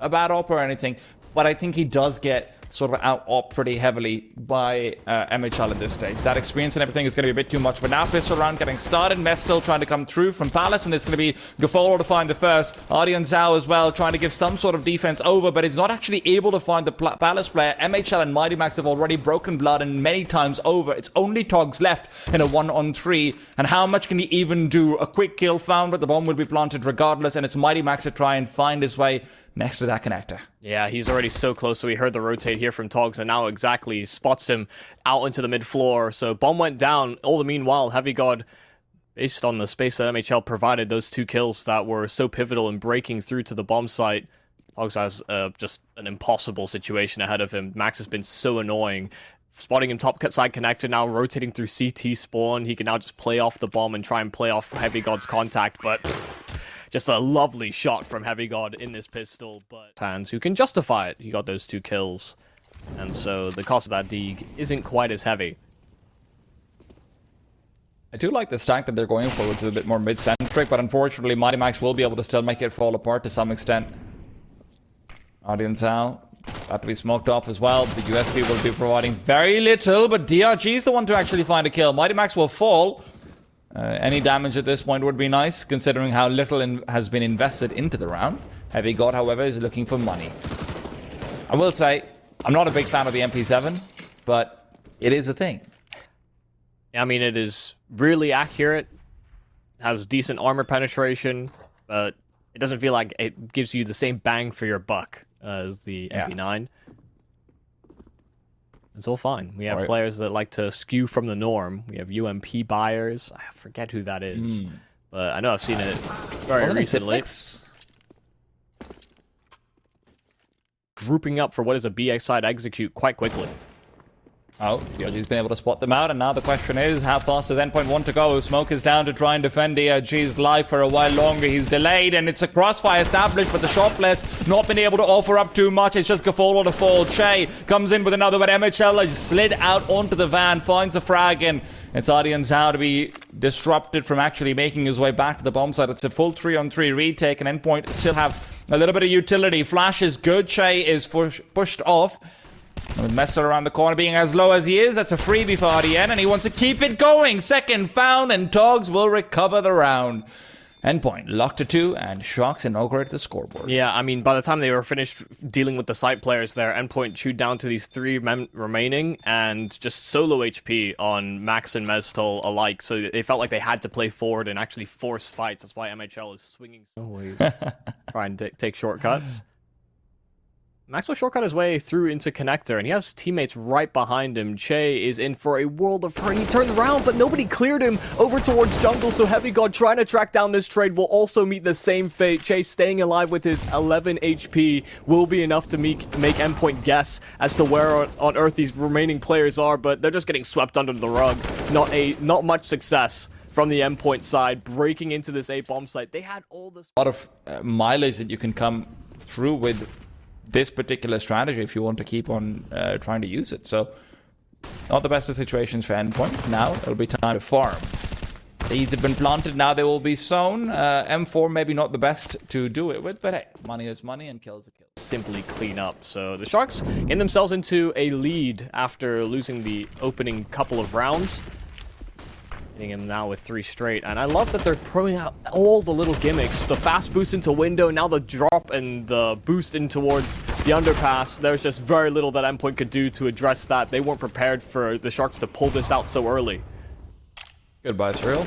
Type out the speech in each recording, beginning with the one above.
a bad op or anything, but I think he does get sort of out-op pretty heavily by MHL at this stage. That experience and everything is going to be a bit too much, but now pistol round getting started. Mess still trying to come through from Palace, and it's going to be Gafolo to find the first. zywoo as well, trying to give some sort of defense over, but he's not actually able to find the Palace player. MHL and Mighty Max have already broken blood and many times over. It's only Togs left in a 1-on-3, and how much can he even do? A quick kill found, but the bomb will be planted regardless, and it's Mighty Max to try and find his way next to that connector. Yeah, he's already so close, so we heard the rotate here from Togs, and now exactly spots him out into the mid-floor. So bomb went down. All the meanwhile, Heavy God, based on the space that MHL provided, those 2 kills that were so pivotal in breaking through to the bomb site, Togs has just an impossible situation ahead of him. Max has been so annoying. Spotting him top side connector, now rotating through CT spawn. He can now just play off the bomb and try and play off Heavy God's contact, but just a lovely shot from Heavy God in this pistol, but hands who can justify it. He got those 2 kills, and so the cost of that dig isn't quite as heavy. I do like the stack that they're going for, which is a bit more mid-centric, but unfortunately Mighty Max will be able to still make it fall apart to some extent. zywoo about to be smoked off as well. The USP will be providing very little, but DRG is the one to actually find a kill. Mighty Max will fall. Any damage at this point would be nice, considering how little has been invested into the round. Heavy God, however, is looking for money. I will say, I'm not a big fan of the MP7, but it is a thing. I mean, it is really accurate, has decent armor penetration, but it doesn't feel like it gives you the same bang for your buck as the MP9. It's all fine. We have players that like to skew from the norm. We have UMP buyers. I forget who that is. But I know I've seen it very recently. Grouping up for what is a BX side execute quite quickly. Oh, DRG's been able to spot them out, and now the question is, how fast does Endpoint want to go? Smoke is down to try and defend DRG's life for a while longer. He's delayed, and it's a crossfire established, but the shotless not been able to offer up too much. It's just Gafolo to fall. Che comes in with another, but MHL has slid out onto the van, finds a frag, and it's zywoo to be disrupted from actually making his way back to the bomb site. It's a full 3-on-3 retake, and Endpoint still have a little bit of utility. Flash is good. Che is pushed off. With Messer around the corner being as low as he is, that's a freebie for RDN, and he wants to keep it going. Second found, and Togs will recover the round. Endpoint locked to 2, and Shocks inaugurate the scoreboard. Yeah, I mean, by the time they were finished dealing with the site players there, Endpoint chewed down to these 3 remaining, and just solo HP on Max and Meztol alike, so they felt like they had to play forward and actually force fights. That's why MHL is swinging so try and take shortcuts. Max will shortcut his way through into connector, and he has teammates right behind him. Che is in for a world of hurt. He turned around, but nobody cleared him over towards jungle, so Heavy God trying to track down this trade will also meet the same fate. Che staying alive with his 11 HP will be enough to make Endpoint guess as to where on earth these remaining players are, but they're just getting swept under the rug. Not much success from the Endpoint side, breaking into this A bomb site. They had all this... A lot of mileage that you can come through with this particular strategy if you want to keep on trying to use it. So, not the best of situations for Endpoint. Now, it'll be time to farm. Seeds have been planted, now they will be sown. M4 maybe not the best to do it with, but hey, money is money and kills the kill. Simply clean up. So, the Sharks get themselves into a lead after losing the opening couple of rounds. Hitting him now with 3 straight, and I love that they're throwing out all the little gimmicks. The fast boost into window, now the drop and the boost in towards the underpass. There's just very little that Endpoint could do to address that. They weren't prepared for the Sharks to pull this out so early. Goodbye, Seule.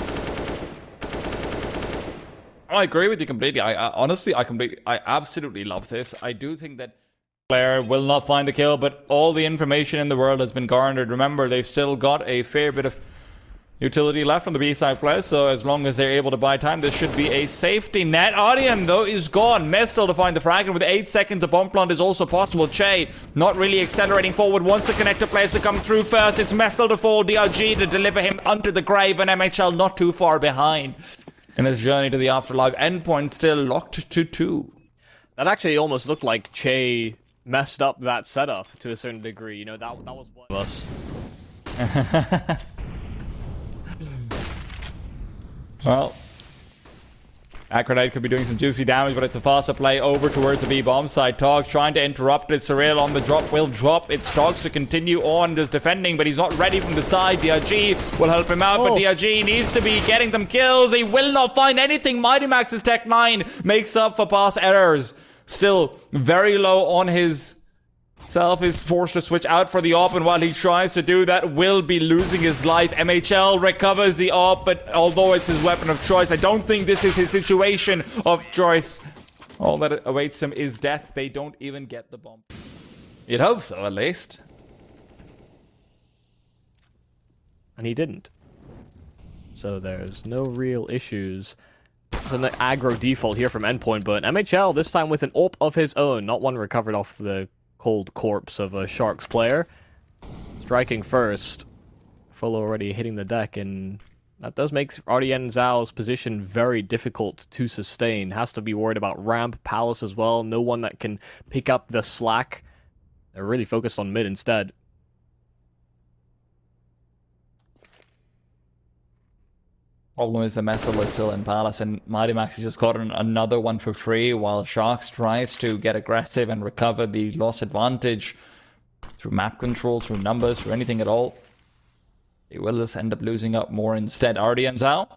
I agree with you completely. Honestly, I absolutely love this. I do think that player will not find the kill, but all the information in the world has been garnered. Remember, they've still got a fair bit of utility left from the B-side players, so as long as they're able to buy time, this should be a safety net. Audion, though, is gone. Mestel to find the frag, and with 8 seconds, the bomb plant is also possible. Che not really accelerating forward. Wants the connector players to come through first. It's Mestel to fall, DRG to deliver him under the grave, and MHL not too far behind in his journey to the afterlife. Endpoint still locked to 2. That actually almost looked like Che messed up that setup to a certain degree. You know, that was one of us. Well, Acronite could be doing some juicy damage, but it's a faster play over towards the B bomb side. Togs trying to interrupt it. Surreal on the drop will drop. It's Togs to continue on just defending, but he's not ready from the side. DRG will help him out, but DRG needs to be getting them kills. He will not find anything. Mighty Max's Tech 9 makes up for past errors. Still very low on his self, is forced to switch out for the AWP, and while he tries to do that, will be losing his life. MHL recovers the AWP, but although it's his weapon of choice, I don't think this is his situation of choice. All that awaits him is death. They don't even get the bomb. You'd hope so, at least. And he didn't. So there's no real issues. It's an aggro default here from Endpoint, but MHL this time with an AWP of his own, not one recovered off the cold corpse of a Sharks player. Striking first. Full already hitting the deck, and that does make RDN Zhao's position very difficult to sustain. Has to be worried about ramp, Palace as well. No one that can pick up the slack. They're really focused on mid instead. Problem is the Mestel is still in Palace, and Mighty Max has just gotten another one for free, while Sharks tries to get aggressive and recover the loss advantage through map control, through numbers, through anything at all. They will just end up losing up more instead. RDN Zhao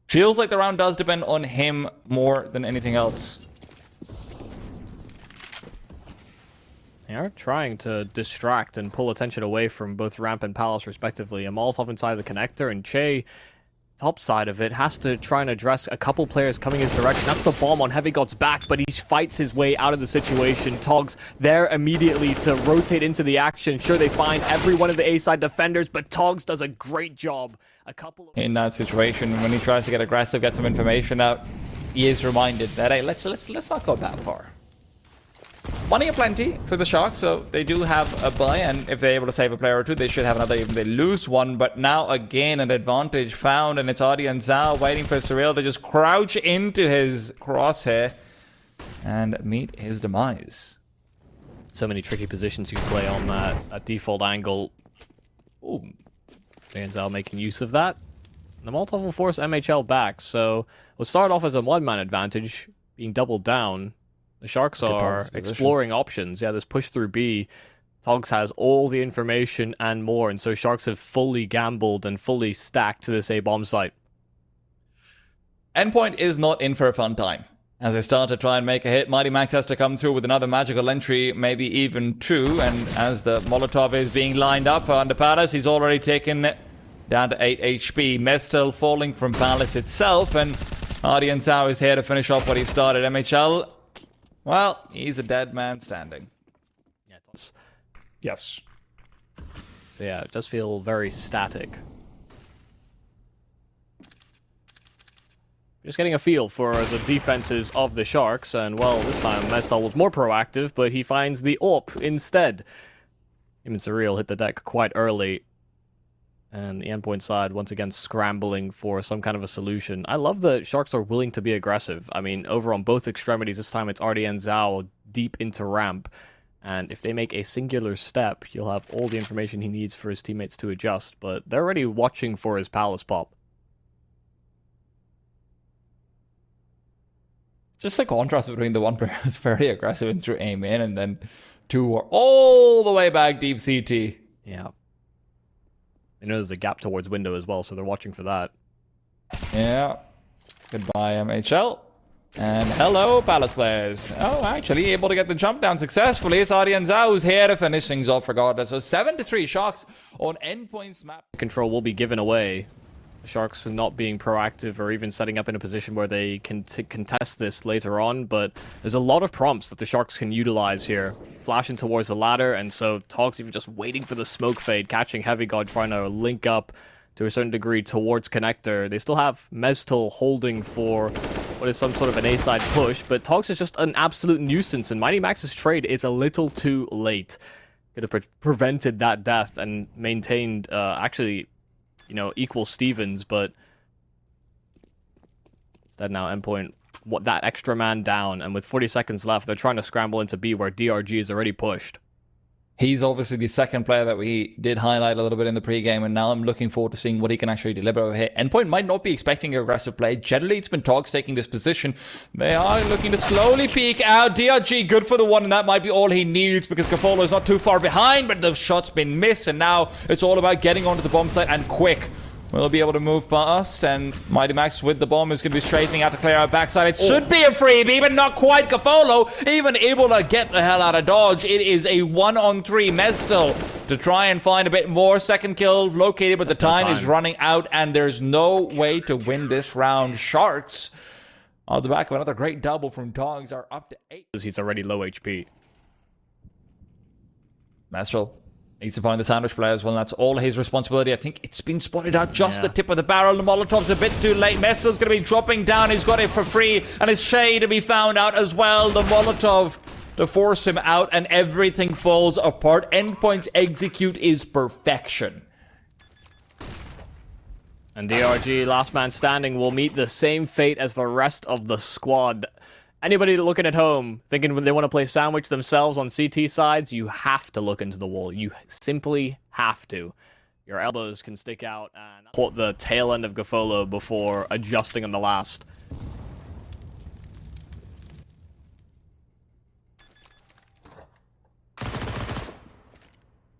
feels like the round does depend on him more than anything else. They are trying to distract and pull attention away from both Ramp and Palace respectively. A Molotov inside the connector, and Che, top side of it, has to try and address a couple players coming his direction. That's the bomb on Heavy God's back, but he fights his way out of the situation. Togs there immediately to rotate into the action. Sure, they find every one of the A-side defenders, but Togs does a great job. In that situation, when he tries to get aggressive, get some information out, he is reminded that, hey, let's not go that far. Money aplenty for the Sharks, so they do have a buy, and if they're able to save a player or two, they should have another, even if they lose one. But now, again, an advantage found, and it's RDN Zhao waiting for Surreal to just crouch into his crosshair and meet his demise. So many tricky positions you play on that default angle. Ooh. RDN Zhao making use of that. And the Molotov will force MHL back, so we'll start off as a one-man advantage, being doubled down. The Sharks are exploring options. Yeah, this push through B. Togs has all the information and more, and so Sharks have fully gambled and fully stacked to this A-bomb site. Endpoint is not in for a fun time. As they start to try and make a hit, Mighty Max has to come through with another magical entry, maybe even two, and as the Molotov is being lined up for under Palace, he's already taken down to 8 HP. Mestel falling from Palace itself, and RDN Zhao is here to finish off what he started. MHL, well, he's a dead man standing. Yeah, it does. Yes. So yeah, it does feel very static. Just getting a feel for the defenses of the Sharks, and well, this time Mestel was more proactive, but he finds the AWP instead. Him and Surreal hit the deck quite early. And the Endpoint side, once again, scrambling for some kind of a solution. I love that Sharks are willing to be aggressive. I mean, over on both extremities, this time it's RDN Zhao deep into ramp. And if they make a singular step, he'll have all the information he needs for his teammates to adjust. But they're already watching for his Palace pop. Just the contrast between the one player who's very aggressive and through aim in, and then two are all the way back deep CT. Yeah. I know there's a gap towards window as well, so they're watching for that. Yeah. Goodbye, MHL. And hello, Palace players. Oh, actually, able to get the jump down successfully. It's RDN Zhao who's here to finish things off regardless. So 7-3 Sharks on Endpoint's map. Control will be given away. The Sharks are not being proactive or even setting up in a position where they can contest this later on, but there's a lot of prompts that the Sharks can utilize here. Flashing towards the ladder, and so Togs even just waiting for the smoke fade, catching Heavy God, trying to link up to a certain degree towards connector. They still have Mestel holding for what is some sort of an A-side push, but Togs is just an absolute nuisance, and Mighty Max's trade is a little too late. Could have prevented that death and maintained, actually, you know, equal Stevens, but instead now Endpoint, that extra man down, and with 40 seconds left, they're trying to scramble into B where DRG is already pushed. He's obviously the second player that we did highlight a little bit in the pregame, and now I'm looking forward to seeing what he can actually deliver over here. Endpoint might not be expecting aggressive play. Generally, it's been Togs taking this position. They are looking to slowly peek out. DRG good for the one, and that might be all he needs because Kafolo is not too far behind, but the shot's been missed, and now it's all about getting onto the bomb site and quick. We'll be able to move past, and Mighty Max with the bomb is going to be strafing out to clear out backside. It should be a freebie, but not quite. Kafolo even able to get the hell out of dodge. It is a 1-on-3 Mestel to try and find a bit more. Second kill located, but the time is running out, and there's no way to win this round. Sharks, on the back of another great double from Dogs, are up to 8. He's already low HP. Mestel needs to find the sandwich player as well, and that's all his responsibility. I think it's been spotted out just the tip of the barrel. The Molotov's a bit too late. Mestel's going to be dropping down. He's got it for free, and it's Shay to be found out as well. The Molotov to force him out, and everything falls apart. Endpoint's execute is perfection. And DRG, last man standing, will meet the same fate as the rest of the squad. Anybody looking at home, thinking when they want to play sandwich themselves on CT sides, you have to look into the wall. You simply have to. Your elbows can stick out and caught the tail end of Gafolo before adjusting on the last.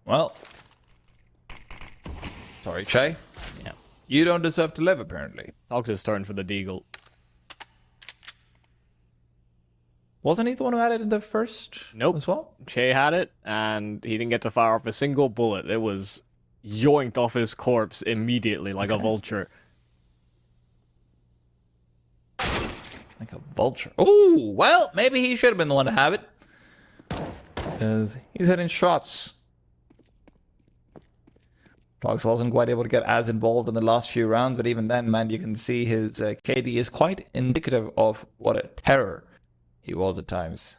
Well, sorry, Shay. Yeah. You don't deserve to live, apparently. Togs' turn for the Deagle. Wasn't he the one who had it in the first as well? Che had it, and he didn't get to fire off a single bullet. It was yoinked off his corpse immediately, like a vulture. Like a vulture. Ooh, well, maybe he should have been the one to have it. Because he's hitting shots. Dogs wasn't quite able to get as involved in the last few rounds, but even then, man, you can see his KD is quite indicative of what a terror he was at times.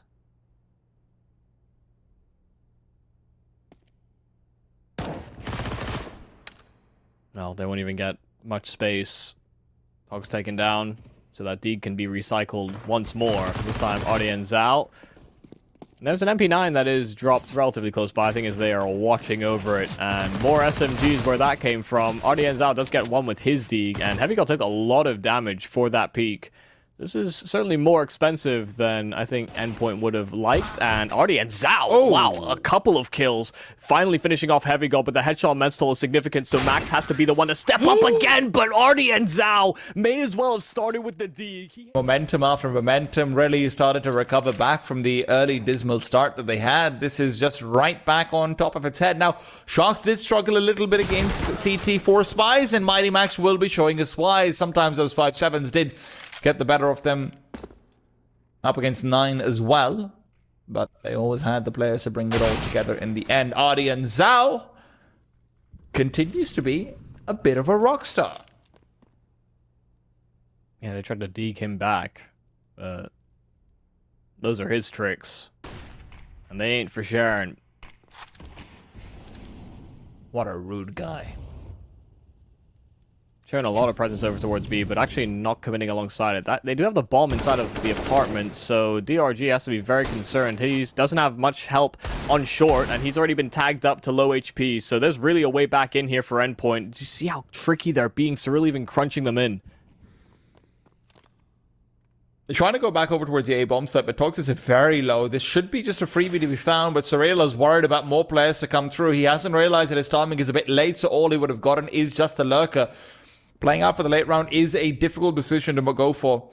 No, they won't even get much space. Hog's taken down, so that Deeg can be recycled once more. This time, Audien's out. And there's an MP9 that is dropped relatively close by, I think, as they are watching over it. And more SMGs where that came from. Audien's out does get one with his Deeg, and Heavy Girl took a lot of damage for that peak. This is certainly more expensive than I think Endpoint would have liked. And Artie and Zhao, wow, a couple of kills. Finally finishing off Heavy Girl, but the headshot mental is significant, so Max has to be the one to step up again. But Artie and Zhao may as well have started with the D. Momentum after momentum really started to recover back from the early dismal start that they had. This is just right back on top of its head. Now, Sharks did struggle a little bit against CT4 Spies, and Mighty Max will be showing us why. Sometimes those 5-7s did get the better of them up against 9 as well, but they always had the players to bring it all together in the end. Adi and Zhao continues to be a bit of a rock star. Yeah, they tried to deke him back, but those are his tricks, and they ain't for sharing. What a rude guy. Showing a lot of presence over towards B, but actually not committing alongside it. They do have the bomb inside of the apartment, so DRG has to be very concerned. He doesn't have much help on short, and he's already been tagged up to low HP, so there's really a way back in here for Endpoint. Do you see how tricky they're being? Seule even crunching them in. They're trying to go back over towards the A bomb site, but Togs is very low. This should be just a freebie to be found, but Seule is worried about more players to come through. He hasn't realized that his timing is a bit late, so all he would have gotten is just a lurker. Playing out for the late round is a difficult decision to go for.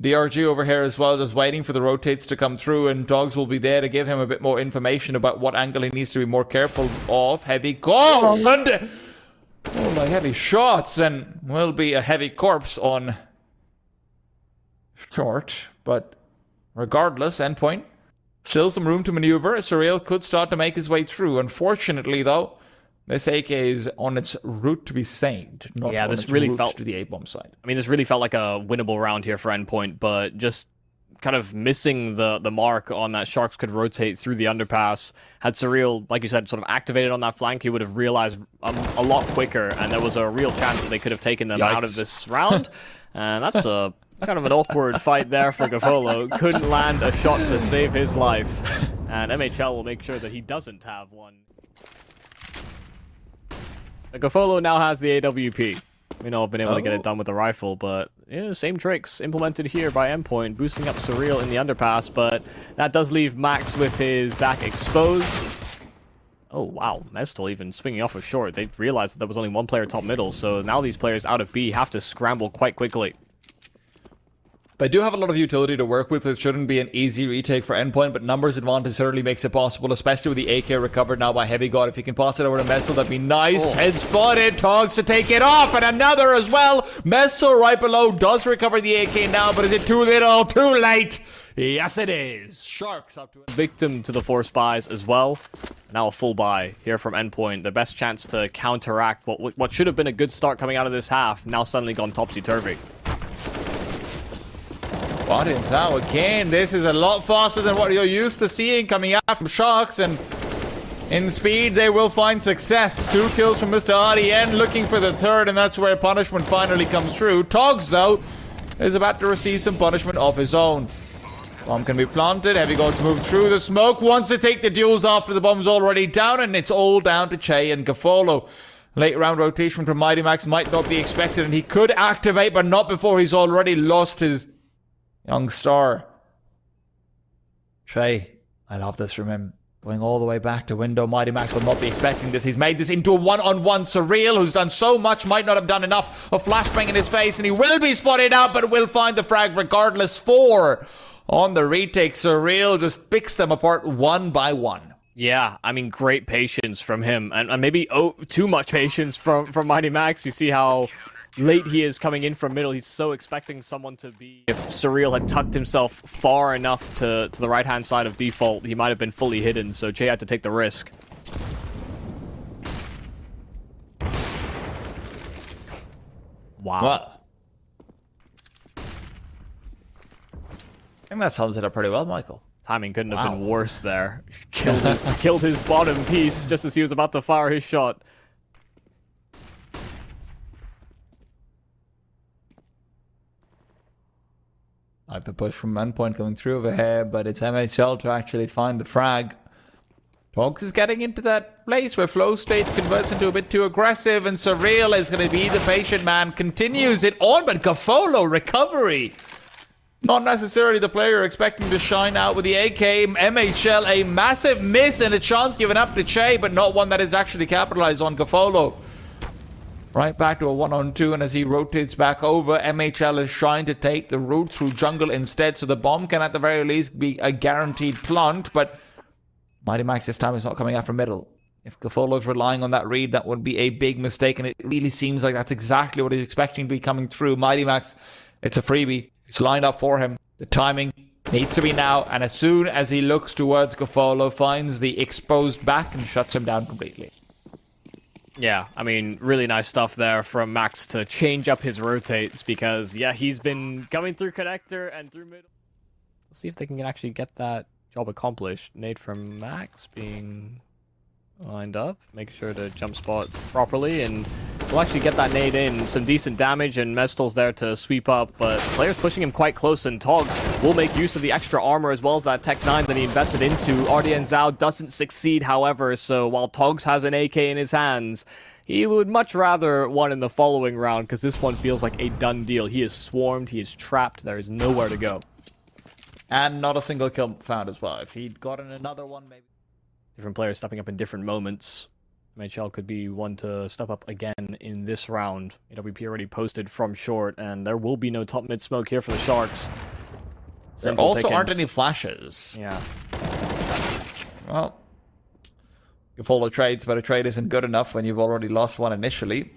DRG over here as well, just waiting for the rotates to come through, and Dogs will be there to give him a bit more information about what angle he needs to be more careful of. Heavy goal! And oh my heavy shots, and will be a heavy corpse on short, but regardless, Endpoint, still some room to maneuver. Seule could start to make his way through. Unfortunately, though, this AK is on its route to be saved, not on its route to the A-bomb side. I mean, this really felt like a winnable round here for Endpoint, but just kind of missing the mark on that Sharks could rotate through the underpass. Had Seule, like you said, sort of activated on that flank, he would have realized a lot quicker, and there was a real chance that they could have taken them out of this round. And that's a kind of an awkward fight there for Gafolo. Couldn't land a shot to save his life. and MHL will make sure that he doesn't have one. Gofolo now has the AWP. We know I've been able to get it done with the rifle, but yeah, same tricks implemented here by Endpoint, boosting up Surreal in the underpass, but that does leave Max with his back exposed. Oh wow, Mestel even swinging off of short. They realized that there was only one player top middle, so now these players out of B have to scramble quite quickly. They do have a lot of utility to work with. It shouldn't be an easy retake for Endpoint, but numbers advantage certainly makes it possible, especially with the AK recovered now by Heavy God. If he can pass it over to Mestel, that'd be nice. Head spotted, Togs to take it off, and another as well. Mestel right below does recover the AK now, but is it too little, too late? Yes, it is. Sharks up to it. Victim to the force buys as well. Now a full buy here from Endpoint. The best chance to counteract what should have been a good start coming out of this half, now suddenly gone topsy-turvy. Audience now again. This is a lot faster than what you're used to seeing coming out from Sharks, and in speed they will find success. 2 kills from Mr. RDN, looking for the third, and that's where punishment finally comes through. Togs, though, is about to receive some punishment of his own. Bomb can be planted. Heavy going to move through the smoke. Wants to take the duels after the bomb's already down, and it's all down to Che and Gofolo. Late round rotation from Mighty Max might not be expected, and he could activate, but not before he's already lost his young star. Trey, I love this from him. Going all the way back to window. Mighty Max will not be expecting this. He's made this into a one-on-one. Surreal, who's done so much, might not have done enough. A flashbang in his face, and he will be spotted out, but will find the frag regardless. 4 on the retake. Surreal just picks them apart one by one. Yeah, I mean, great patience from him, and maybe too much patience from Mighty Max. You see how late he is coming in from middle. He's so expecting someone to be... If Surreal had tucked himself far enough to the right-hand side of default, he might have been fully hidden, so Che had to take the risk. Wow. Well, I think that sums it up pretty well, Michael. Timing couldn't have been worse there. Killed his bottom piece just as he was about to fire his shot. Like the push from Endpoint coming through over here, but it's MHL to actually find the frag. Togs is getting into that place where flow state converts into a bit too aggressive, and Surreal is going to be the patient man. Continues it on, but Gofolo recovery. Not necessarily the player expecting to shine out with the AK. MHL, a massive miss and a chance given up to Che, but not one that is actually capitalized on. Gofolo right back to a 1-on-2, and as he rotates back over, MHL is trying to take the route through jungle instead, so the bomb can at the very least be a guaranteed plant, but Mighty Max this time is not coming out from middle. If Gofolo is relying on that read, that would be a big mistake, and it really seems like that's exactly what he's expecting to be coming through. Mighty Max, it's a freebie. It's lined up for him. The timing needs to be now, and as soon as he looks towards Gofolo, finds the exposed back and shuts him down completely. Yeah, I mean, really nice stuff there from Max to change up his rotates, because, yeah, he's been coming through connector and through middle. Let's see if they can actually get that job accomplished. Nade from Max being lined up. Make sure to jump spot properly, and we'll actually get that nade in. Some decent damage, and Mestel's there to sweep up, but players pushing him quite close, and Togs will make use of the extra armor as well as that Tech 9 that he invested into. RDN Zhao doesn't succeed, however, so while Togs has an AK in his hands, he would much rather one in the following round, because this one feels like a done deal. He is swarmed, he is trapped, there is nowhere to go. And not a single kill found as well. If he'd gotten another one, maybe. Different players stepping up in different moments. MHL could be one to step up again in this round. AWP already posted from short, and there will be no top mid smoke here for the Sharks. There also aren't any flashes. Yeah. Well, Gofolo trades, but a trade isn't good enough when you've already lost one initially.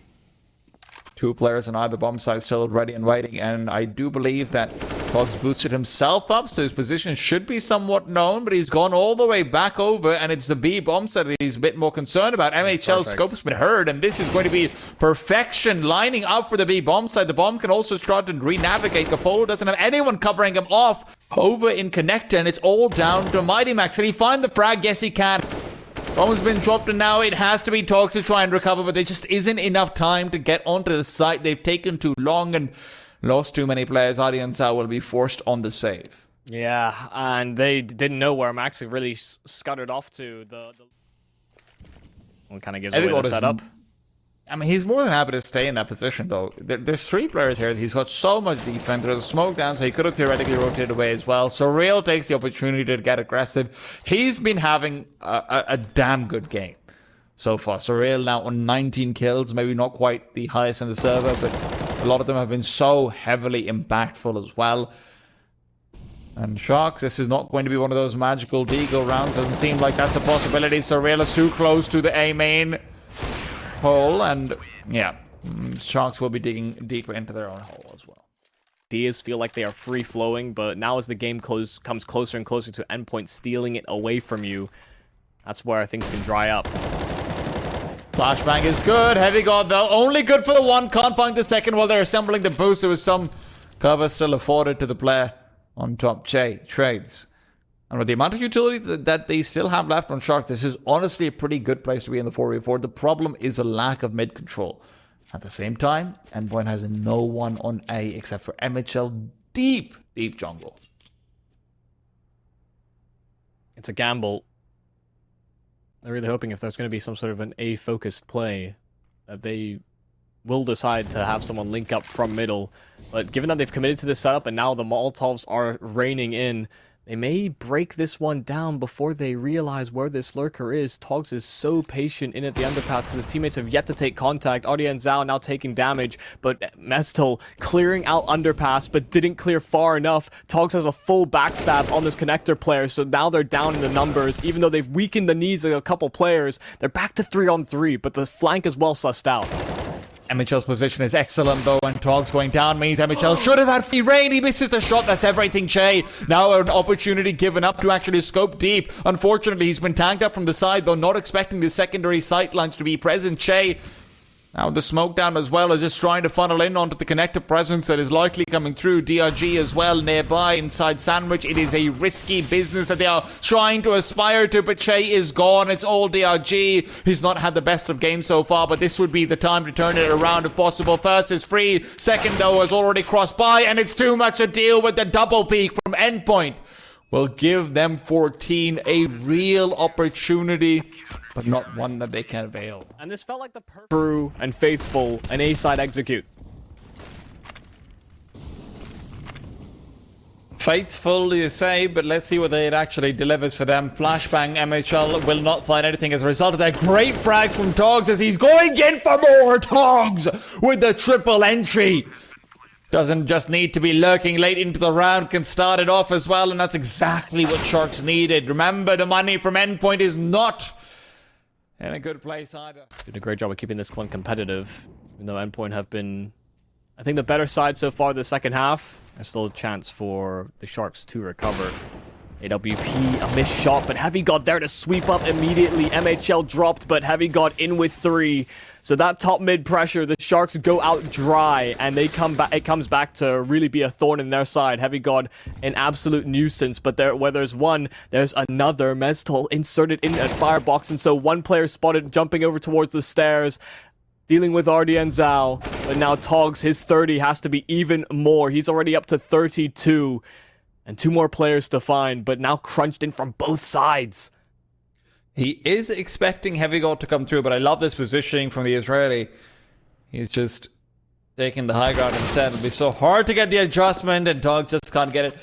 2 players on either bomb side still ready and waiting, and I do believe that Togs boosted himself up, so his position should be somewhat known, but he's gone all the way back over, and it's the B bomb side that he's a bit more concerned about. MHL's scope's been heard, and this is going to be perfection lining up for the B bomb side. The bomb can also start to re-navigate. Gofolo doesn't have anyone covering him off over in connector, and it's all down to Mighty Max. Can he find the frag? Yes, he can. Bomb's been dropped, and now it has to be Togs to try and recover, but there just isn't enough time to get onto the site. They've taken too long and lost too many players. Audience will be forced on the save. Yeah, and they didn't know where Max really scuttered off to. The one kind of gives away the setup. I mean, he's more than happy to stay in that position, though. There's three players here. He's got so much defense. There's a smoke down, so he could have theoretically rotated away as well. So Real takes the opportunity to get aggressive. He's been having a damn good game so far. So Real now on 19 kills, maybe not quite the highest in the server, but a lot of them have been so heavily impactful as well. And Sharks, this is not going to be one of those magical deagle rounds. Doesn't seem like that's a possibility. So Real is too close to the A main hole, and yeah, Sharks will be digging deeper into their own hole as well. Ideas feel like they are free-flowing, but now as the game comes closer and closer to Endpoint stealing it away from you, that's where things can dry up. Flashbang is good. Heavy God, though, only good for the one. Can't find the second while they're assembling the boost. There was some cover still afforded to the player on top. Trades. And with the amount of utility that they still have left on Shark, this is honestly a pretty good place to be in the 4v4. The problem is a lack of mid control. At the same time, Endpoint has no one on A except for MHL deep jungle. It's a gamble. They're really hoping if there's going to be some sort of an A-focused play, that they will decide to have someone link up from middle. But given that they've committed to this setup and now the Molotovs are raining in, they may break this one down before they realize where this lurker is. Togs is so patient in at the underpass because his teammates have yet to take contact. Ardia and Zhao now taking damage, but Mestel clearing out underpass, but didn't clear far enough. Togs has a full backstab on this connector player, so now they're down in the numbers. Even though they've weakened the knees of a couple players, they're back to 3-on-3, but the flank is well sussed out. MHL's position is excellent, though, and Togs going down means MHL should have had free reign. He misses the shot. That's everything, Che. Now an opportunity given up to actually scope deep. Unfortunately, he's been tanked up from the side, though not expecting the secondary sightlines to be present. Che, now the smoke down as well, is just trying to funnel in onto the connector presence that is likely coming through. DRG as well nearby inside Sandwich. It is a risky business that they are trying to aspire to, but Che is gone. It's all DRG. He's not had the best of games so far, but this would be the time to turn it around if possible. First is free. Second, though, has already crossed by, and it's too much to deal with. The double peak from Endpoint will give them 14 a real opportunity, but not one that they can avail. And this felt like the perfect true and faithful an A-side execute. Faithful, you say, but let's see whether it actually delivers for them. Flashbang, MHL will not find anything as a result of that. Great frags from Togs as he's going in for more. Togs with the triple entry. Doesn't just need to be lurking late into the round, can start it off as well, and that's exactly what Sharks needed. Remember, the money from Endpoint is not in a good place either. Did a great job of keeping this one competitive, even though Endpoint have been, I think, the better side so far the second half. There's still a chance for the Sharks to recover. AWP, a missed shot, but Heavy got there to sweep up immediately. MHL dropped, but Heavy got in with 3. So that top mid pressure, the Sharks go out dry, and they come back. It comes back to really be a thorn in their side. Heavy God, an absolute nuisance. But where there's one, there's another. Mestel inserted in at firebox, and so one player spotted jumping over towards the stairs, dealing with Ardia and Zhao. But now Togs, his 30 has to be even more. He's already up to 32, and 2 more players to find, but now crunched in from both sides. He is expecting Heavy Gold to come through, but I love this positioning from the Israeli. He's just taking the high ground instead. It'll be so hard to get the adjustment, and Dog just can't get it.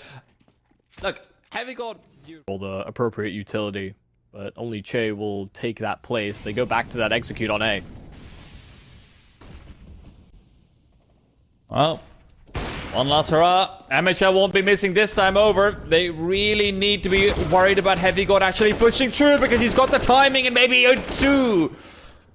Look, Heavy Gold... The appropriate utility, but only Che will take that place. They go back to that execute on A. Well, one last hurrah. MHL won't be missing this time over. They really need to be worried about Heavy God actually pushing through because he's got the timing and maybe a 2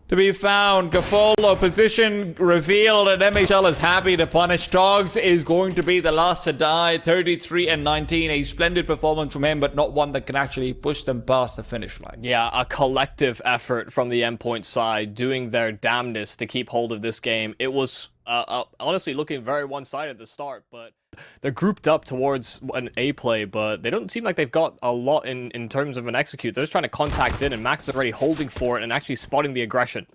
to be found. Gafolo position revealed, and MHL is happy to punish. Dogs is going to be the last to die. 33 and 19. A splendid performance from him, but not one that can actually push them past the finish line. Yeah, a collective effort from the Endpoint side, doing their damnedest to keep hold of this game. It was honestly looking very one-sided at the start, but they're grouped up towards an A play, but they don't seem like they've got a lot in terms of an execute. They're just trying to contact in, and Max is already holding for it and actually spotting the aggression.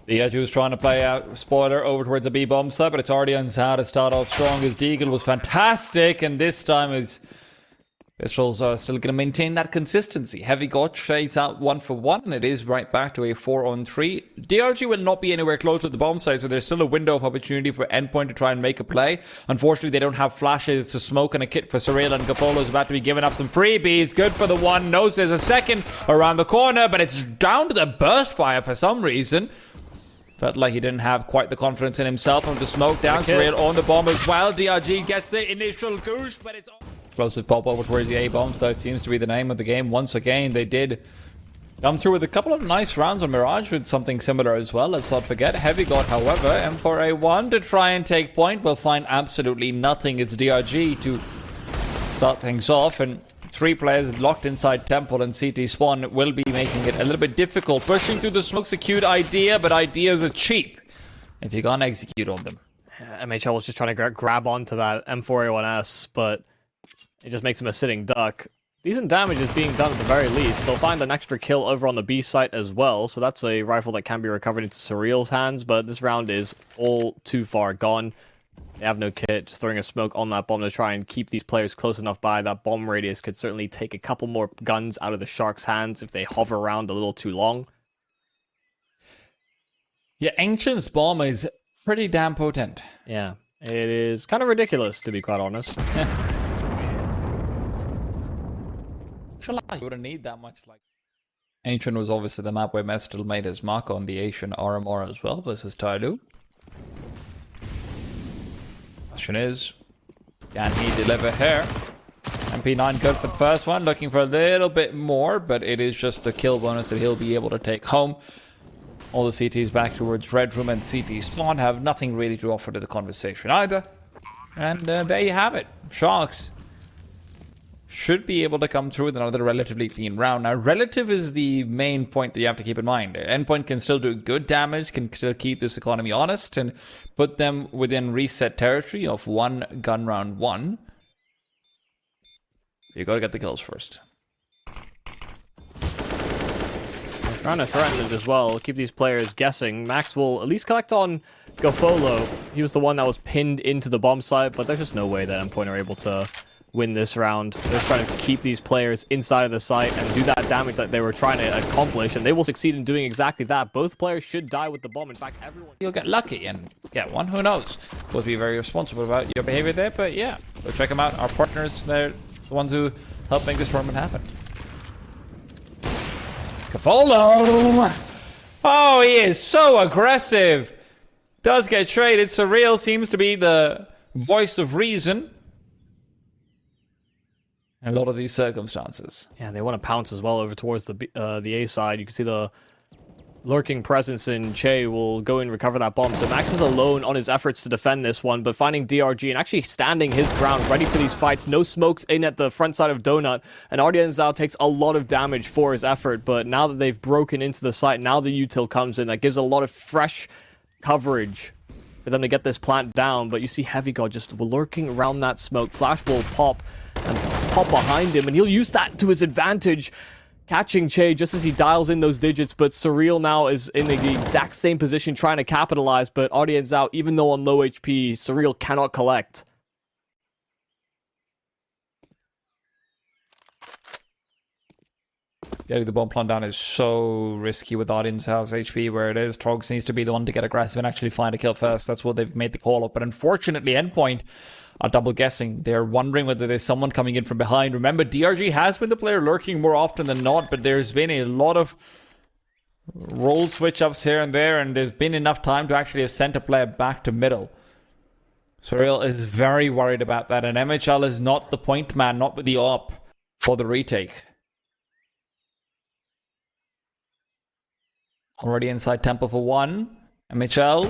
The Edge was trying to play out spoiler over towards the B bomb side, but it's already on how to start off strong. His Deagle was fantastic, and this time his pistols are still going to maintain that consistency. Heavy God trades out 1 for 1, and it is right back to a 4-on-3. DRG will not be anywhere close to the bomb site, so there's still a window of opportunity for Endpoint to try and make a play. Unfortunately, they don't have flashes. It's a smoke and a kit for Surreal, and Gapolo's about to be giving up some freebies. Good for the one. Knows there's a second around the corner, but it's down to the burst fire for some reason. Felt like he didn't have quite the confidence in himself. From the smoke down, Surreal on the bomb as well. DRG gets the initial goosh, but it's explosive pop over towards the A bombs. That seems to be the name of the game. Once again, they did come through with a couple of nice rounds on Mirage with something similar as well. Let's not forget Heavy God, however, and for a 1 to try and take point, will find absolutely nothing. It's DRG to start things off, and 3 players locked inside Temple and CT Spawn will be making it a little bit difficult. Pushing through the smoke's a cute idea, but ideas are cheap if you can't execute on them. MHL was just trying to grab onto that M4A1S, but it just makes him a sitting duck. Decent damage is being done at the very least. They'll find an extra kill over on the B site as well, so that's a rifle that can be recovered into Surreal's hands, but this round is all too far gone. They have no kit, just throwing a smoke on that bomb to try and keep these players close enough by. That bomb radius could certainly take a couple more guns out of the Sharks' hands if they hover around a little too long. Yeah, Ancient's bomb is pretty damn potent. Yeah, it is kind of ridiculous, to be quite honest. I feel like you wouldn't need that much. Like Ancient was obviously the map where Mestel made his mark on the Asian RMR as well versus täällä. Question is, can he deliver here? MP9 good for the first one, looking for a little bit more, but it is just the kill bonus that he'll be able to take home. All the CTs back towards Red Room and CT Spawn have nothing really to offer to the conversation either. And there you have it. Sharks should be able to come through with another relatively clean round. Now, relative is the main point that you have to keep in mind. Endpoint can still do good damage, can still keep this economy honest, and put them within reset territory of 1 gun round 1. You gotta get the kills first. Trying to threaten it as well, keep these players guessing. Max will at least collect on Gofolo. He was the one that was pinned into the bomb site, but there's just no way that Endpoint are able to win this round. They're trying to keep these players inside of the site and do that damage that they were trying to accomplish, and they will succeed in doing exactly that. Both players should die with the bomb. In fact, everyone... You'll get lucky and get one, who knows? We'll be very responsible about your behavior there, but yeah. Go check them out. Our partners, they're the ones who help make this tournament happen. Gofolo! Oh, he is so aggressive! Does get traded. Surreal seems to be the voice of reason in a lot of these circumstances. Yeah, they want to pounce as well over towards the A side. You can see the lurking presence in Che will go and recover that bomb. So Max is alone on his efforts to defend this one, but finding DRG and actually standing his ground, ready for these fights. No smokes in at the front side of Donut, and Ardian Zhao takes a lot of damage for his effort, but now that they've broken into the site, now the util comes in. That gives a lot of fresh coverage for them to get this plant down, but you see Heavy God just lurking around that smoke. Flash will pop and pop behind him, and he'll use that to his advantage, catching Che just as he dials in those digits. But Surreal now is in the exact same position trying to capitalize, but Audience out, even though on low HP, Surreal cannot collect. Getting the bomb plant down is so risky with Audience House HP where it is. Trogs needs to be the one to get aggressive and actually find a kill first. That's what they've made the call up. But unfortunately, Endpoint are double guessing. They're wondering whether there's someone coming in from behind. Remember, DRG has been the player lurking more often than not, but there's been a lot of role switch-ups here and there, and there's been enough time to actually have sent a player back to middle. Surreal is very worried about that, and MHL is not the point man, not with the op for the retake. Already inside Temple for 1. MHL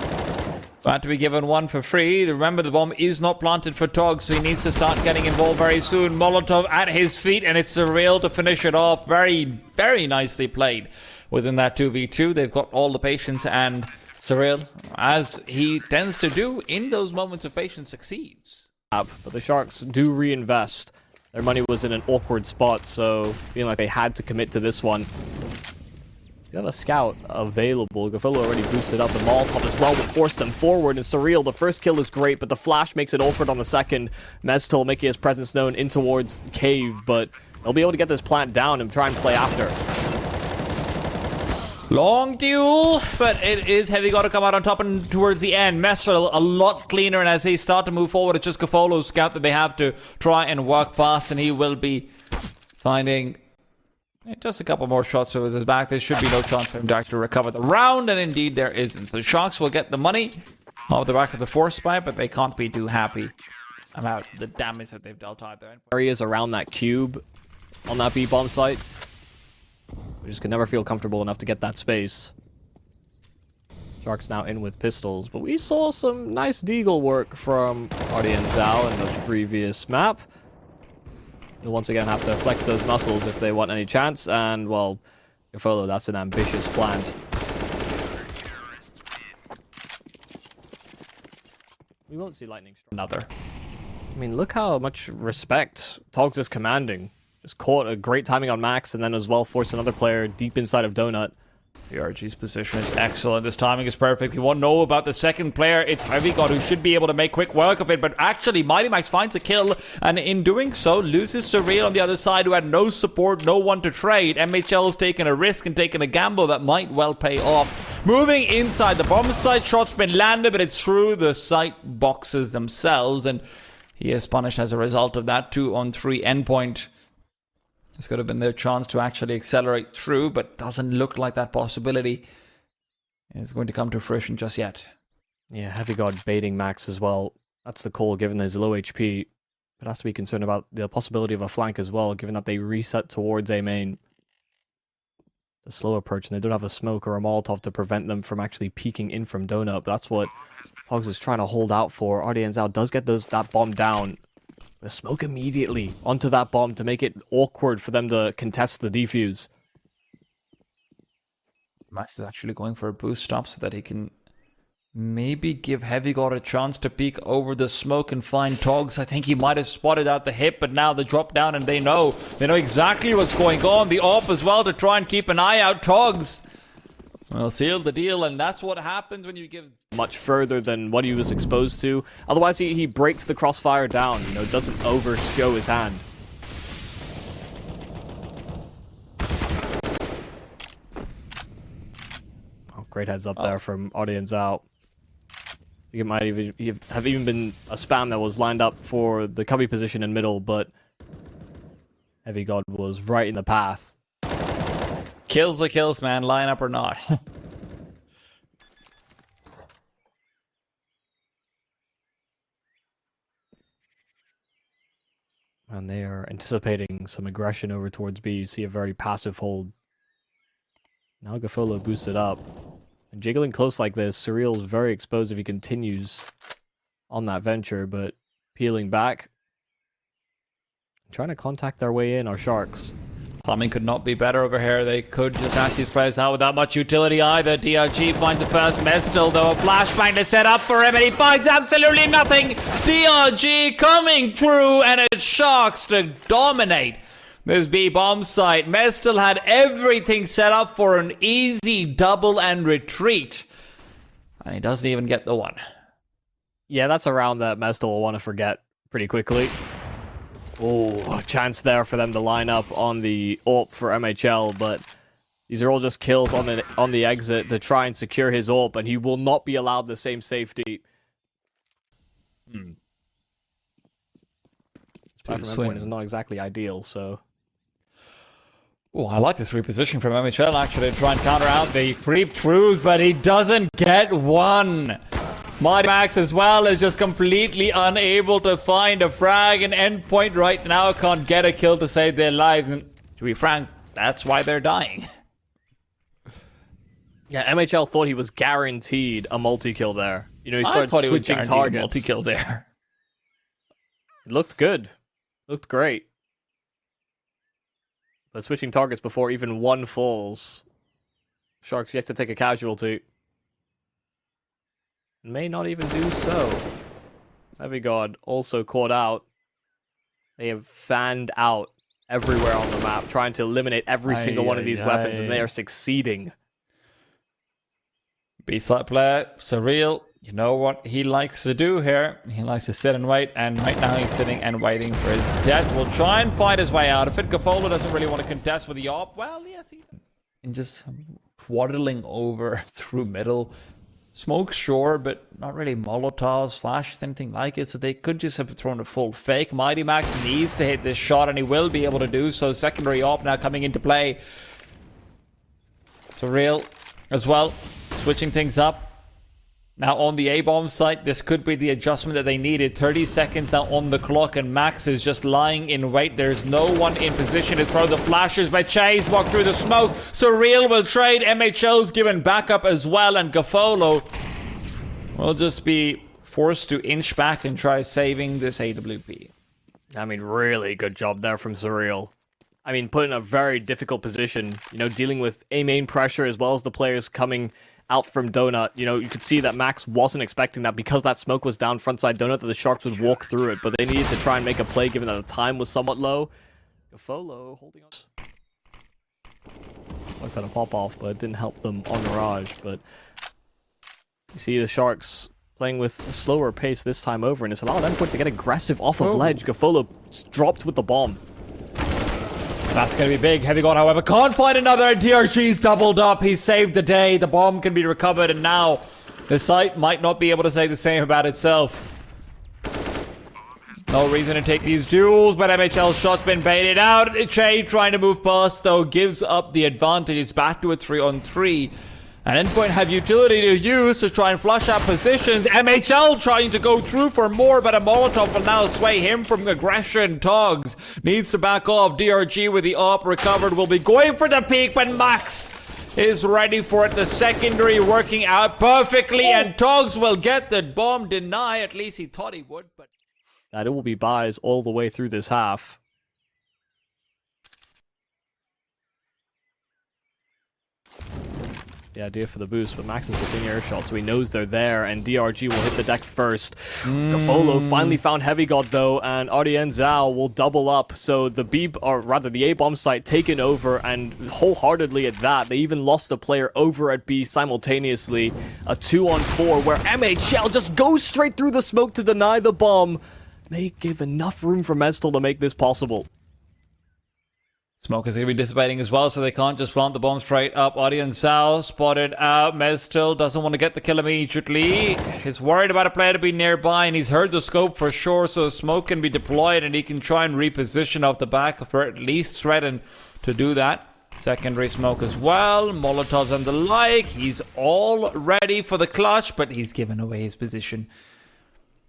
about to be given 1 for free. Remember, the bomb is not planted for Tog, so he needs to start getting involved very soon. Molotov at his feet, and it's Surreal to finish it off. Very, very nicely played within that 2v2. They've got all the patience, and Surreal, as he tends to do in those moments of patience, succeeds. But the Sharks do reinvest. Their money was in an awkward spot, so feeling like they had to commit to this one. You have a scout available. Gafolo already boosted up. The Molotov as well will force them forward. And Surreal, the first kill is great, but the flash makes it awkward on the second. Mestol making his presence known in towards the cave, but they'll be able to get this plant down and try and play after. Long duel, but it is Heavy got to come out on top and towards the end. Mestol a lot cleaner, and as they start to move forward, it's just Gafolo's scout that they have to try and work past, and he will be finding just a couple more shots with his back. There should be no chance for him to actually recover the round, and indeed there isn't. So Sharks will get the money off the back of the force spike, but they can't be too happy about the damage that they've dealt out there. Areas around that cube on that B-bomb site. We just could never feel comfortable enough to get that space. Sharks now in with pistols, but we saw some nice deagle work from Ardian Zhao in the previous map. You'll once again have to flex those muscles if they want any chance, and, well, Gafolo, that's an ambitious plant. We won't see lightning strike. Another. I mean, look how much respect Togs is commanding. Just caught a great timing on Max, and then as well forced another player deep inside of Donut. The RG's position is excellent. This timing is perfect. You won't know about the second player. It's Heavy God who should be able to make quick work of it. But actually, Mighty Max finds a kill. And in doing so, loses Surreal on the other side, who had no support, no one to trade. MHL's taken a risk and taken a gamble that might well pay off. Moving inside the bomb site, shot's been landed, but it's through the site boxes themselves. And he is punished as a result of that. 2-on-3 Endpoint. This could have been their chance to actually accelerate through, but doesn't look like that possibility is going to come to fruition just yet. Yeah, Heavy God baiting Max as well. That's the call, given his low HP. But has to be concerned about the possibility of a flank as well, given that they reset towards A main. The slow approach, and they don't have a smoke or a Molotov to prevent them from actually peeking in from Donut. But that's what Hogs is trying to hold out for. Ardian Zhao does get that bomb down. The smoke immediately onto that bomb to make it awkward for them to contest the defuse. Max is actually going for a boost stop so that he can maybe give Heavy God a chance to peek over the smoke and find Togs. I think he might have spotted out the hip, but now the drop down and they know exactly what's going on. The AWP as well to try and keep an eye out. Togs will seal the deal, and that's what happens when you give much further than what he was exposed to. Otherwise, he breaks the crossfire down, doesn't overshow his hand. Oh, great heads up there from Audience Out. I think it might have even been a spam that was lined up for the cubby position in middle, but Heavy God was right in the path. Kills are kills, man, line up or not. And they are anticipating some aggression over towards B. You see a very passive hold. Now Gafolo boosted up. And jiggling close like this, Surreal's very exposed if he continues on that venture, but peeling back. Trying to contact their way in are Sharks. Plumbing could not be better over here. They could just ask these players out without much utility either. DRG finds the first Mestol, though. A flashbang to set up for him, and he finds absolutely nothing. DRG coming through, and it's Sharks to dominate this B-bomb site. Mestol had everything set up for an easy double and retreat. And he doesn't even get the one. Yeah, that's a round that Mestol will want to forget pretty quickly. Oh, a chance there for them to line up on the AWP for MHL, but these are all just kills on the exit to try and secure his AWP, and he will not be allowed the same safety. This play from Endpoint is not exactly ideal, so... Oh, I like this reposition from MHL, actually, to try and counter out the creep truth, but he doesn't get one. Mighty Max as well is just completely unable to find a frag, and Endpoint right now can't get a kill to save their lives. And to be frank, that's why they're dying. Yeah, MHL thought he was guaranteed a multi-kill there. He started switching targets. Multi-kill there. It looked good. Looked great. But switching targets before even one falls. Sharks yet to take a casualty. May not even do so. Heavy God also caught out. They have fanned out everywhere on the map, trying to eliminate every single one of these weapons, and they are succeeding. B-side player, Surreal. You know what he likes to do here? He likes to sit and wait, and right now he's sitting and waiting for his death. Will try and fight his way out of it. kohokohdat doesn't really want to contest with the op. Well, yes, he... And just waddling over through middle. Smoke, sure, but not really Molotovs, flashes, anything like it. So they could just have thrown a full fake. Mighty Max needs to hit this shot, and he will be able to do so. Secondary op now coming into play. Surreal as well, switching things up. Now on the A-bomb site, this could be the adjustment that they needed. 30 seconds now on the clock, and Max is just lying in wait. There's no one in position to throw the flashes, but Chase walk through the smoke. Surreal will trade. MHL's given backup as well, and kohokohdat will just be forced to inch back and try saving this AWP. I mean, really good job there from Surreal. I mean, put in a very difficult position, you know, dealing with A main pressure as well as the players coming out from Donut. You know, you could see that Max wasn't expecting that because that smoke was down frontside Donut, that the Sharks would walk through it, but they needed to try and make a play given that the time was somewhat low. kohokohdat holding on. Looks like a pop-off, but it didn't help them on Mirage. But you see the Sharks playing with a slower pace this time over, and it's allowed Endpoint to get aggressive off of ledge. kohokohdat dropped with the bomb. That's going to be big. HGIHLIGHTS, however, can't find another, and DRG's doubled up. He saved the day. The bomb can be recovered, and now the site might not be able to say the same about itself. No reason to take these duels, but MHL's shot's been baited out. Che trying to move past, though, gives up the advantage. It's back to a 3-on-3. And Endpoint have utility to use to try and flush out positions. MHL trying to go through for more, but a Molotov will now sway him from aggression. Togs needs to back off. DRG with the op recovered will be going for the peak, but Max is ready for it. The secondary working out perfectly, and Togs will get the bomb deny. At least he thought he would, but... That it will be buys all the way through this half. The idea for the boost, but Max is within earshot, so he knows they're there, and DRG will hit the deck first. kohokohdat finally found HGIHLIGHTS though, and Zywoo will double up, so the the A-bomb site taken over, and wholeheartedly at that. They even lost a player over at B simultaneously. A 2-on-4 where MHL just goes straight through the smoke to deny the bomb. They give enough room for Mestel to make this possible. Smoke is going to be dissipating as well, so they can't just plant the bomb straight up. Zywoo spotted out. Mestel doesn't want to get the kill immediately. He's worried about a player to be nearby, and he's heard the scope for sure, so smoke can be deployed, and he can try and reposition off the back for at least threaten to do that. Secondary smoke as well. Molotovs and the like. He's all ready for the clutch, but he's given away his position.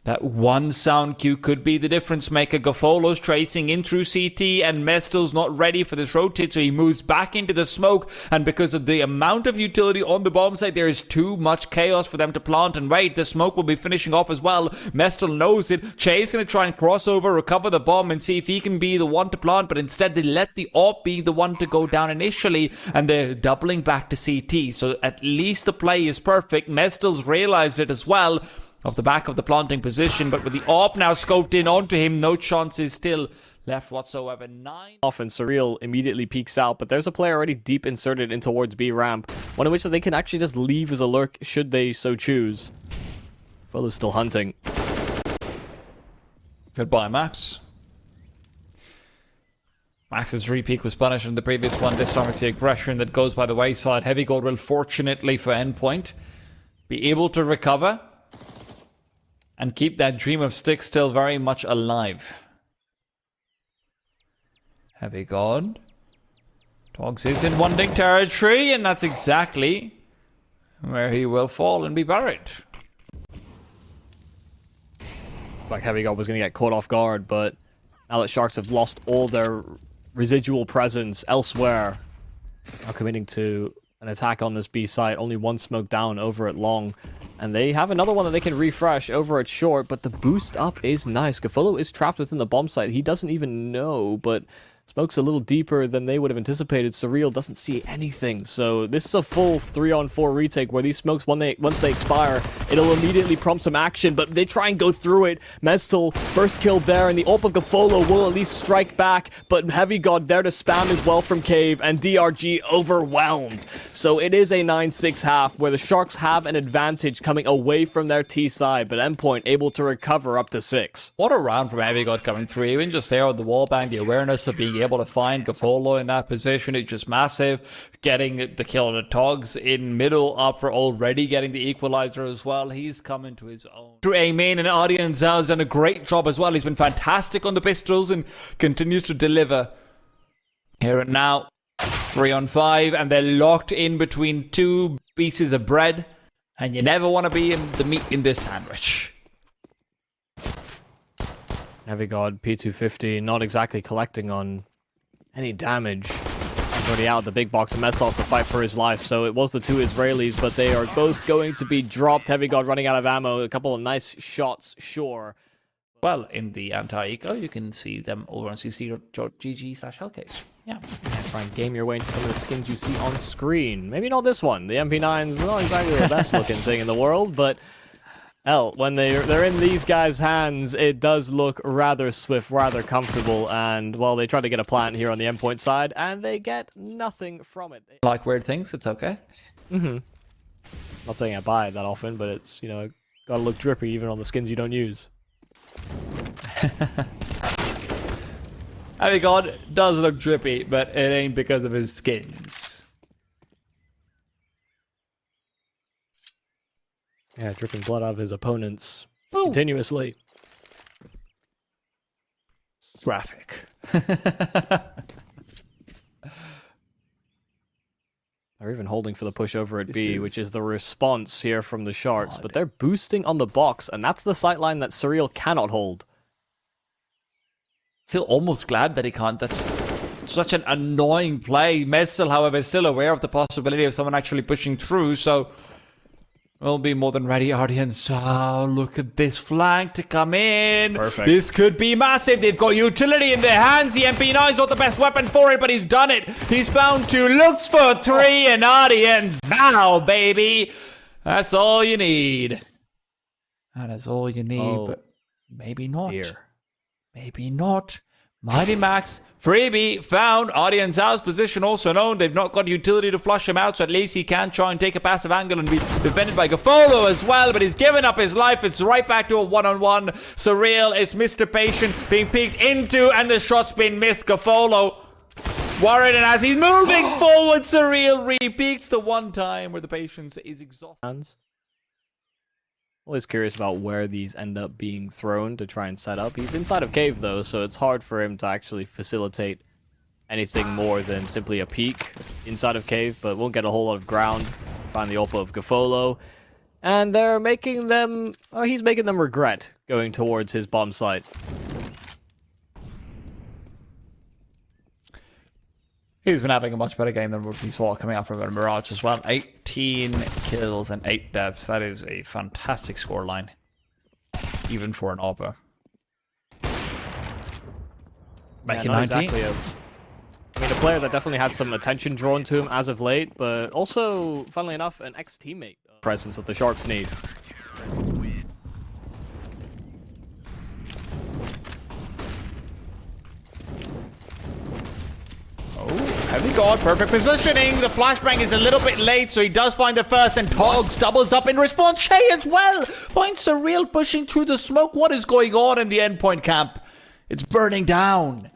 That one sound cue could be the difference maker. kohokohdat's tracing in through CT, and Mestel's not ready for this rotate, so he moves back into the smoke, and because of the amount of utility on the bomb site, there is too much chaos for them to plant and wait. The smoke will be finishing off as well. Mestel knows it. Che's going to try and cross over, recover the bomb, and see if he can be the one to plant, but instead they let the AWP be the one to go down initially, and they're doubling back to CT, so at least the play is perfect. Mestel's realized it as well, off the back of the planting position, but with the AWP now scoped in onto him, no chances still left whatsoever. 9 off, and Surreal immediately peeks out, but there's a player already deep inserted in towards B ramp, one of which they can actually just leave as a lurk should they so choose. kohokohdat's still hunting. Goodbye, Max. Max's repeak was punished in the previous one. This time it's the aggression that goes by the wayside. HGIHLIGHTS will, fortunately for Endpoint, be able to recover and keep that dream of stick still very much alive. HGIHLIGHTS. Togs is in one-ding territory, and that's exactly where he will fall and be buried. Like HGIHLIGHTS was going to get caught off guard, but now that Sharks have lost all their residual presence elsewhere, now committing to an attack on this B site, only one smoke down over at long, and they have another one that they can refresh over at short, but the boost up is nice. kohokohdat is trapped within the bomb site. He doesn't even know, but Smoke's a little deeper than they would have anticipated. Surreal doesn't see anything. So this is a full 3-on-4 retake where these smokes, once they expire, it'll immediately prompt some action, but they try and go through it. Mestel, first kill there, and the AWP of Gafolo will at least strike back, but Heavy God there to spam as well from Cave, and DRG overwhelmed. So it is a 9-6 half where the Sharks have an advantage coming away from their T side, but Endpoint able to recover up to 6. What a round from Heavy God coming through. Even just there on the wall bang, the awareness of being able to find Gafolo in that position is just massive. Getting the kill on the Togs in middle after already getting the equalizer as well. He's coming to his own. Through Amin, and Audience has done a great job as well. He's been fantastic on the pistols and continues to deliver. Here and now, 3-on-5, and they're locked in between two pieces of bread. And you never want to be in the meat in this sandwich. Heavy God, P250, not exactly collecting on any damage. He's already out of the big box, and Mestos to fight for his life. So it was the two Israelis, but they are both going to be dropped. Heavy God running out of ammo. A couple of nice shots, sure. Well, in the anti-eco, you can see them over on cc.gg/hellcase. Yeah. Try and game your way into some of the skins you see on screen. Maybe not this one. The MP9's not exactly the best looking thing in the world, but hell, when they're in these guys' hands, it does look rather swift, rather comfortable, and, well, they try to get a plant here on the Endpoint side, and they get nothing from it. Like weird things, it's okay. Mm-hmm. Not saying I buy it that often, but it's, you know, gotta look drippy even on the skins you don't use. Heavy God does look drippy, but it ain't because of his skins. Yeah, dripping blood out of his opponents continuously. Graphic. They're even holding for the push over at B, which is the response here from the Sharks, but they're boosting on the box, and that's the sightline that Surreal cannot hold. I feel almost glad that he can't. That's such an annoying play. Mestel, however, is still aware of the possibility of someone actually pushing through, so we'll be more than ready, audience. Oh, look at this flank to come in. Perfect. This could be massive. They've got utility in their hands. The MP9's not the best weapon for it, but he's done it. He's found two, looks for three, and audience. Now, baby. That's all you need. That is all you need, but maybe not. Dear. Maybe not. Mighty Max, freebie, found. Audience house position also known. They've not got utility to flush him out, so at least he can try and take a passive angle and be defended by Gafolo as well, but he's given up his life. It's right back to a one-on-one. Surreal, it's Mr. Patient being peeked into, and the shot's been missed. Gafolo worried, and as he's moving forward, Surreal re-peeks the one time where the Patience is exhausted. Always curious about where these end up being thrown to try and set up. He's inside of cave, though, so it's hard for him to actually facilitate anything more than simply a peek inside of cave, but won't get a whole lot of ground. Find the AWP of Gafolo, and they're making them... Oh, he's making them regret going towards his bomb site. He's been having a much better game than what we saw coming out from Mirage as well. 18 kills and 8 deaths. That is a fantastic scoreline, even for an AWP. Back in 19. Exactly. I mean, a player that definitely had some attention drawn to him as of late, but also, funnily enough, an ex-teammate presence that the Sharks need. Heavy God, perfect positioning. The flashbang is a little bit late, so he does find the first, and Togs doubles up in response. Shay as well. Finds Surreal pushing through the smoke. What is going on in the Endpoint camp? It's burning down.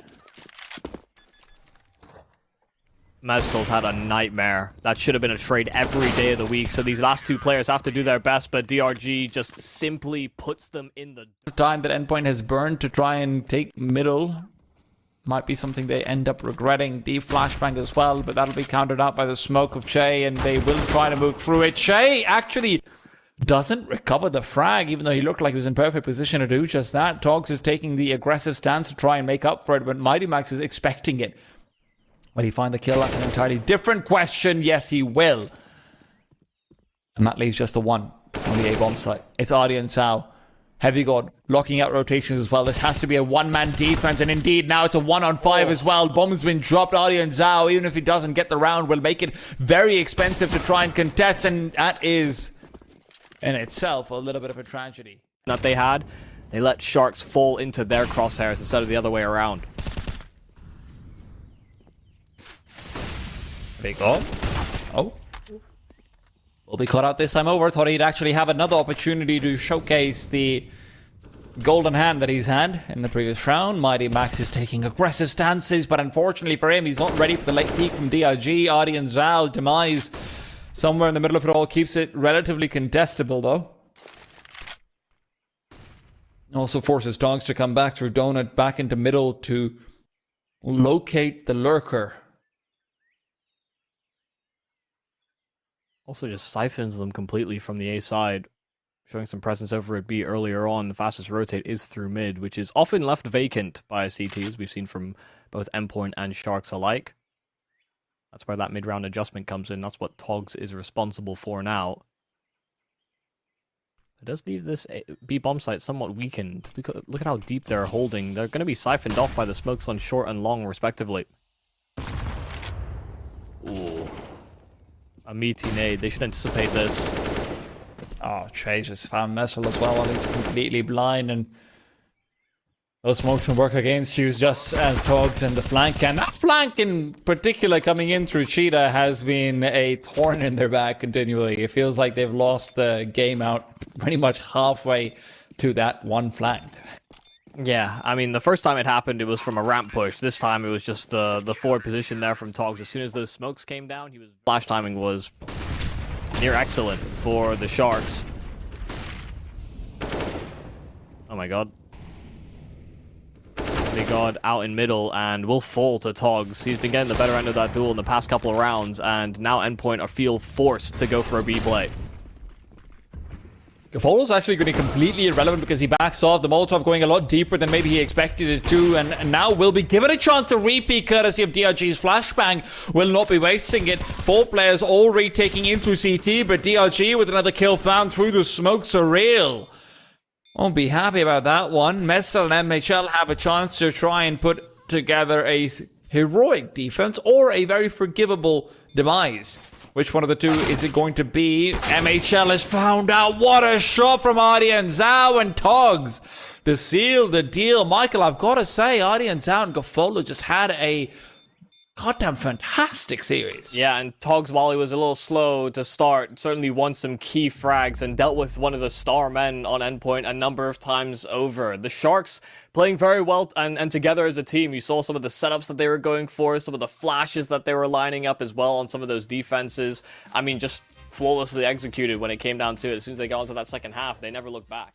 Mestel's had a nightmare. That should have been a trade every day of the week, so these last two players have to do their best, but DRG just simply puts them in the... time that Endpoint has burned to try and take middle might be something they end up regretting. The flashbang as well, but that'll be countered out by the smoke of Shay, and they will try to move through it. Shay actually doesn't recover the frag, even though he looked like he was in perfect position to do just that. Togs is taking the aggressive stance to try and make up for it, but Mighty Max is expecting it. Will he find the kill? That's an entirely different question. Yes, he will. And that leaves just the one on the A-bomb site. It's Audience now. Heavy God locking out rotations as well. This has to be a one-man defense, and indeed now it's a 1-on-5 as well. Bomb's been dropped. Audion Zhao, even if he doesn't get the round, will make it very expensive to try and contest, and that is in itself a little bit of a tragedy. That they had, they let Sharks fall into their crosshairs instead of the other way around. Big goal. Oh. Will be caught out this time over. Thought he'd actually have another opportunity to showcase the golden hand that he's had in the previous round. Mighty Max is taking aggressive stances, but unfortunately for him, he's not ready for the late peek from DRG. Audion Zhao, demise somewhere in the middle of it all, keeps it relatively contestable though. Also forces Dogs to come back through Donut back into middle to locate the lurker. Also just siphons them completely from the A side, showing some presence over at B earlier on. The fastest rotate is through mid, which is often left vacant by CT, as we've seen from both Endpoint and Sharks alike. That's where that mid-round adjustment comes in. That's what Togs is responsible for now. It does leave this B bomb site somewhat weakened. Look at how deep they're holding. They're going to be siphoned off by the smokes on short and long, respectively. Ooh. A meaty nade. They should anticipate this. Oh, Chase just found Messel as well while he's completely blind, and those smokes can work against you just as Togs in the flank. And that flank in particular coming in through Cheetah has been a thorn in their back continually. It feels like they've lost the game out pretty much halfway to that one flank. Yeah, I mean, the first time it happened, it was from a ramp push. This time, it was just the forward position there from Togs. As soon as those smokes came down, flash timing was near excellent for the Sharks. Oh my god. Big God out in middle and will fall to Togs. He's been getting the better end of that duel in the past couple of rounds, and now Endpoint feel forced to go for a B play. Gafolo's actually going to be completely irrelevant because he backs off. The Molotov going a lot deeper than maybe he expected it to, and now will be given a chance to repeat courtesy of DRG's flashbang. Will not be wasting it. 4 players all retaking into CT, but DRG with another kill found through the smoke. Surreal. Won't be happy about that one. Mestel and MHL have a chance to try and put together a heroic defense or a very forgivable demise. Which one of the two is it going to be? MHL has found out. What a shot from Audion Zhao and Togs to seal the deal. Michael, I've got to say, Audion Zhao and Gafolo just had a goddamn fantastic series. Yeah, and Togs, while he was a little slow to start, certainly won some key frags and dealt with one of the star men on Endpoint a number of times over. The Sharks playing very well and together as a team. You saw some of the setups that they were going for, some of the flashes that they were lining up as well on some of those defenses. I mean, just flawlessly executed when it came down to it. As soon as they got into that second half, they never looked back.